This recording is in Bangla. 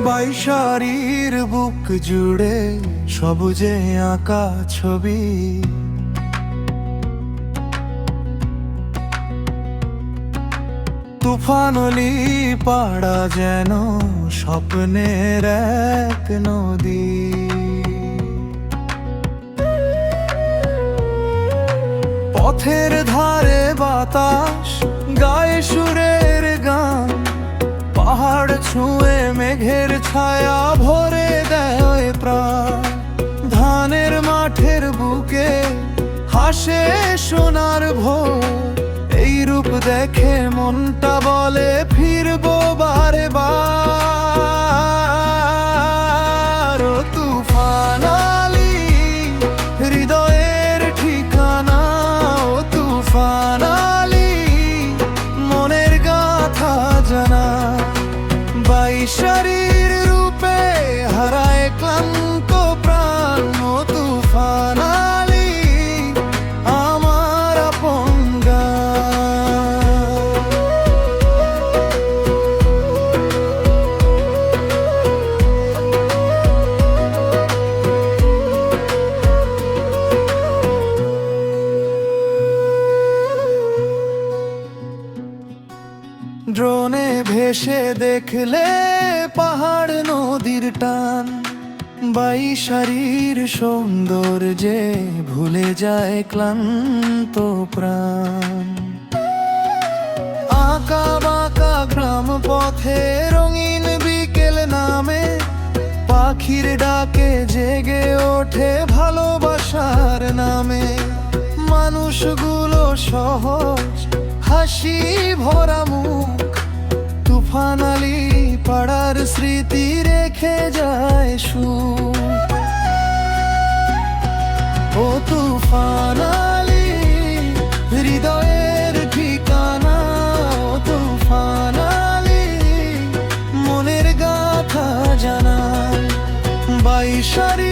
বাইশারির বুক জুড়ে সবুজে আঁকা ছবি, তুফানলি পাড়া যেন স্বপ্নের এক নদী। পথের ধারে বাতাস গায়ে সুরের গান, পাহাড় ছুঁয়ে মেঘের ছায়া ভরে দেয় প্রাণ। ধানের মাঠের বুকে হাসে সোনার ভোর, এই রূপ দেখে মনটা বলে ফিরবো বারে বার। ও তুফান আলী হৃদয়ের ঠিকানা, ও তুফান আলী মনের গাথা জানা। বাইশারির রূপে হারায় ক্লান্ত প্রাণ, ও তুফান আলী আমার আপন গান। ড্রোনে ভেসে দেখলে পাহাড় নদীর টান, বাইশারির সৌন্দর্যে ভুলে যায় ক্লান্ত প্রাণ। আঁকা বাঁকা গ্রাম পথে রঙিন বিকেল নামে, পাখির ডাকে জেগে ওঠে ভালোবাসার নামে। মানুষগুলো সহজ, হাসি ভরা মুখ, তুফান আলী পাড়ার স্মৃতি রেখে যায় সুখ। ও তুফান আলী হৃদয়ের ঠিকানা, ও তুফান আলী মনের গাথা জানা। বাইশারি